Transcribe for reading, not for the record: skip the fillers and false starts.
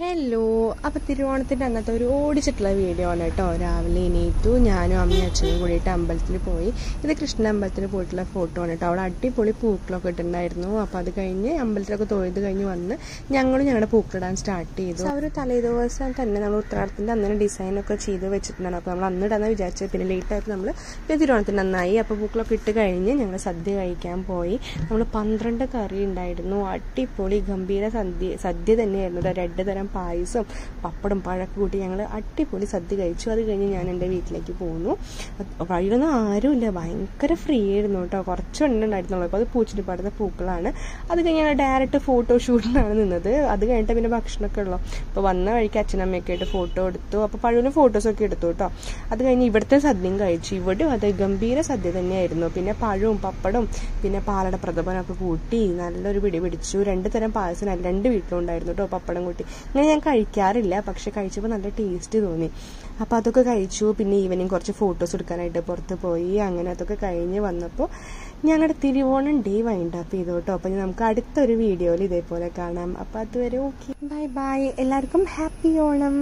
Hello, അപ്പോൾ തിരുവോണത്തിൻ്റെ അന്നത്തെ ഒരു ഓടിച്ചിട്ടുള്ള വീഡിയോ ആണ് കേട്ടോ. രാവിലെ എണീറ്റു, ഞാനും അമ്മയും അച്ഛനും കൂടിയിട്ട് അമ്പലത്തിൽ പോയി. ഇത് കൃഷ്ണ അമ്പലത്തിൽ പോയിട്ടുള്ള ഫോട്ടോ ആണ് കേട്ടോ. അവിടെ അടിപൊളി പൂക്കളൊക്കെ ഇട്ടിട്ടുണ്ടായിരുന്നു. അപ്പോൾ അത് കഴിഞ്ഞ് അമ്പലത്തിലൊക്കെ തൊഴുത് കഴിഞ്ഞ് വന്ന് ഞങ്ങളുടെ പൂക്കളിടാൻ സ്റ്റാർട്ട് ചെയ്തു. അവർ തലേദിവസം തന്നെ നമ്മൾ ഉത്രാടത്തിൻ്റെ അന്നേരം ഡിസൈനൊക്കെ ചെയ്ത് വെച്ചിട്ടുണ്ടായിരുന്നു. അപ്പോൾ നമ്മൾ അന്നിടാന്ന് വിചാരിച്ചത്, പിന്നെ ലേറ്റായിട്ട് നമ്മൾ തിരുവോണത്തിൻ്റെ അന്നായി. അപ്പോൾ പൂക്കളൊക്കെ ഇട്ട് കഴിഞ്ഞ് ഞങ്ങൾ സദ്യ കഴിക്കാൻ പോയി. നമ്മൾ 12 കറി ഉണ്ടായിരുന്നു. അടിപൊളി ഗംഭീര സദ്യ തന്നെയായിരുന്നു. 2 തരം പായസം, പപ്പടം, പഴക്ക് കൂട്ടി ഞങ്ങൾ അടിപൊളി സദ്യ കഴിച്ചു. അത് കഴിഞ്ഞ് ഞാൻ എൻ്റെ വീട്ടിലേക്ക് പോന്നു. വഴിയിലൊന്നും ആരുമില്ല, ഭയങ്കര ഫ്രീ ആയിരുന്നു കേട്ടോ. കുറച്ച് ഉണ്ടായിരുന്നുള്ളൂ. അപ്പോൾ അത് പൂച്ചെടിപ്പാടത്തെ പൂക്കളാണ്. അത് കഴിഞ്ഞ് ഞങ്ങൾ ഡയറക്റ്റ് ഫോട്ടോഷൂട്ടിനാണ് നിന്നത്. അത് കഴിഞ്ഞിട്ട് പിന്നെ ഭക്ഷണമൊക്കെ ഉള്ളൂ. അപ്പോൾ വന്ന വഴിക്ക് അച്ഛനമ്മയൊക്കെ ആയിട്ട് ഫോട്ടോ എടുത്തു. അപ്പോൾ പഴവിന് ഫോട്ടോസൊക്കെ എടുത്തു കേട്ടോ. അത് കഴിഞ്ഞ് ഇവിടുത്തെ സദ്യയും കഴിച്ചു. ഇവിടെയും അത് ഗംഭീര സദ്യ തന്നെയായിരുന്നു. പിന്നെ പഴവും പപ്പടവും പിന്നെ പാലട പ്രഥമനൊക്കെ കൂട്ടി നല്ലൊരു പിടി പിടിച്ചു. 2 തരം പായസം 2 വീട്ടിലും ഉണ്ടായിരുന്നു കേട്ടോ. പപ്പടം കൂട്ടി ഇങ്ങനെ ഞാൻ കഴിക്കാറില്ല, പക്ഷെ കഴിച്ചപ്പോൾ നല്ല ടേസ്റ്റ് തോന്നി. അപ്പോൾ അതൊക്കെ കഴിച്ചു. പിന്നെ ഈവനിങ് കുറച്ച് ഫോട്ടോസ് എടുക്കാനായിട്ട് പുറത്ത് പോയി. അങ്ങനെ അതൊക്കെ കഴിഞ്ഞ് വന്നപ്പോൾ ഞങ്ങളുടെ തിരുവോണം ഡേ വൈൻഡ് അപ്പ് ചെയ്തു കേട്ടോ. അപ്പോൾ നമുക്ക് അടുത്തൊരു വീഡിയോയിൽ ഇതേപോലെ കാണാം. അപ്പോൾ അതുവരെ ഓക്കെ, ബൈ ബൈ. എല്ലാവർക്കും ഹാപ്പി ഓണം.